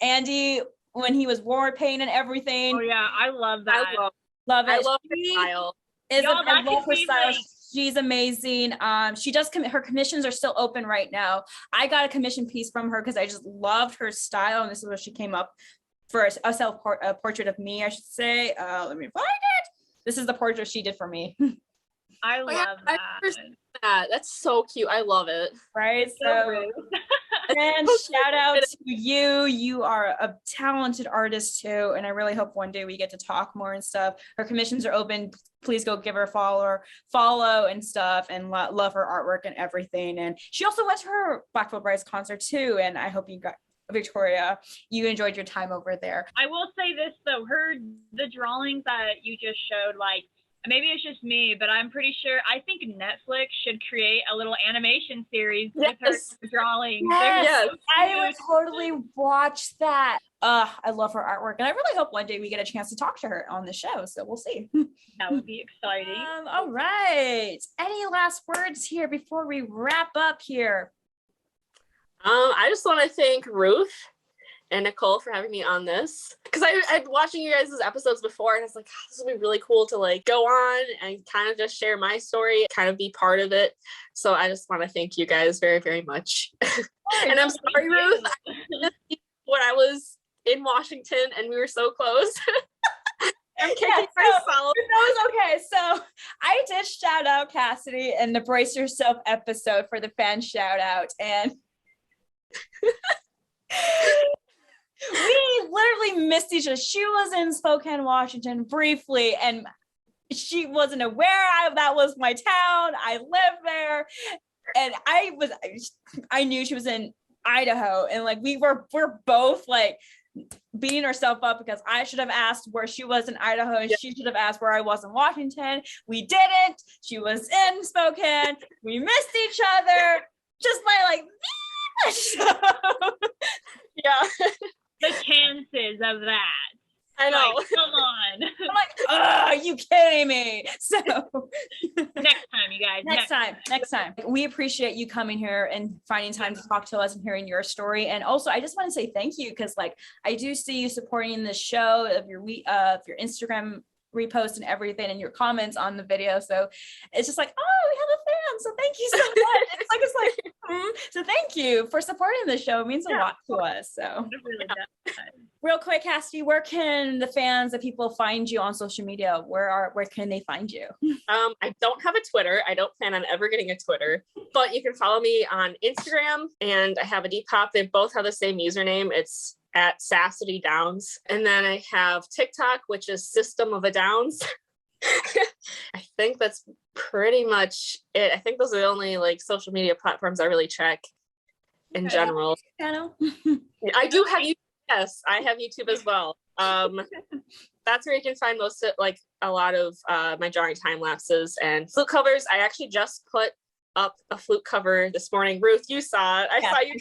Andy when he was war paint and everything. Oh yeah, I love that. Love it. I love her style. I love her style. She's amazing. She does her commissions are still open right now. I got a commission piece from her because I just loved her style, and this is what she came up for a portrait of me, I should say. Let me find it. This is the portrait she did for me. I love that. That's so cute. I love it. Right? So and shout out to you. You are a talented artist too. And I really hope one day we get to talk more and stuff. Her commissions are open. Please go give her a follow and stuff, and love her artwork and everything. And she also went to her Blackfoot Brides concert too. And I hope you got, Victoria, you enjoyed your time over there. I will say this though, the drawings that you just showed, like, maybe it's just me, but I'm pretty sure, I think Netflix should create a little animation series with her drawings. Yes. I would totally watch that. I love her artwork, and I really hope one day we get a chance to talk to her on the show, so we'll see. That would be exciting. All right. Any last words here before we wrap up here? I just want to thank Ruth and Nicole for having me on this, because I'd watching you guys' episodes before, and I was like, oh, this would be really cool to like go on and kind of just share my story, kind of be part of it. So I just want to thank you guys very, very much. And I'm sorry, Ruth, when I was in Washington and we were so close. I'm kicking myself. Okay, so I did shout out Cassidy in the Brace Yourself episode for the fan shout out, and we literally missed each other. She was in Spokane, Washington briefly, and she wasn't aware that was my town. I lived there, and I knew she was in Idaho, and like we're both like beating ourselves up because I should have asked where she was in Idaho, and she should have asked where I was in Washington. We didn't. She was in Spokane. We missed each other just by like yeah. The chances of that. I know. Like, come on. I'm like, are you kidding me? So next time, you you guys next time. We appreciate you coming here and finding time to talk to us and hearing your story. And also, I just want to say thank you, because like I do see you supporting the show, of your Instagram repost and everything, and your comments on the video. So it's just like, oh, we have a fan, so thank you so much. it's like so thank you for supporting the show. It means a lot to us. So It really does. real quick, Cassidy, where can the fans, the people, find you on social media? Where can they find you? I don't have a Twitter. I don't plan on ever getting a Twitter, but you can follow me on Instagram, and I have a Depop. They both have the same username. It's at Cassidy Downs. And then I have TikTok, which is System of a Downs. I think that's pretty much it. I think those are the only like social media platforms I really check in general. Channel. I do have YouTube. Yes, I have YouTube as well. That's where you can find most of like a lot of my drawing time lapses and flute covers. I actually just put up a flute cover this morning. Ruth, you saw it. I saw you.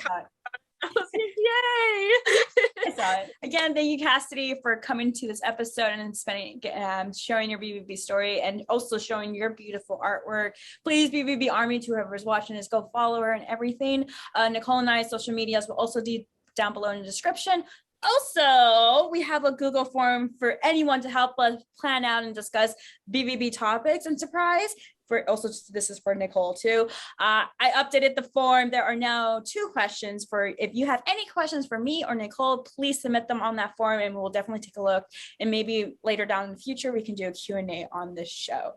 I was like, yay! I saw it. Again, thank you, Cassidy, for coming to this episode and showing your BVB story, and also showing your beautiful artwork. Please, BVB Army, to whoever's watching this, go follow her and everything. Nicole and I's social medias will also be down below in the description. Also, we have a Google form for anyone to help us plan out and discuss BVB topics. And surprise, this is for Nicole too. I updated the form. There are now 2 questions for, if you have any questions for me or Nicole, please submit them on that form and we'll definitely take a look. And maybe later down in the future, we can do a Q&A on this show.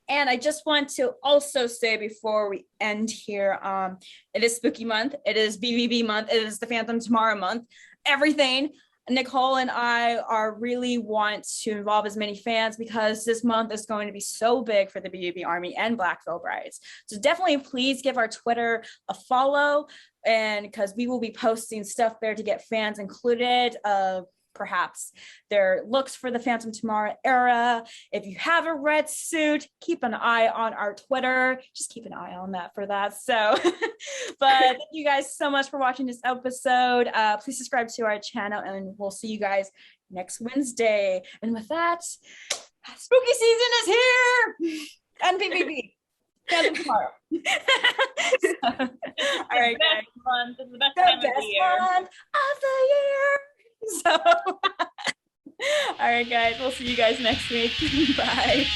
And I just want to also say before we end here, it is spooky month. It is BVB month. It is the Phantom Tomorrow month. Everything. Nicole and I really want to involve as many fans, because this month is going to be so big for the BVB Army and Black Veil Brides. So definitely please give our Twitter a follow, and because we will be posting stuff there to get fans included, perhaps their looks for the Phantom Tomorrow era. If you have a red suit, keep an eye on our Twitter. Just keep an eye on that for that. So, but thank you guys so much for watching this episode. Please subscribe to our channel, and we'll see you guys next Wednesday. And with that, spooky season is here, and BVB. Phantom Tomorrow. All right, guys. This is the best time of the year. Month of the year. So, all right, guys, we'll see you guys next week. Bye.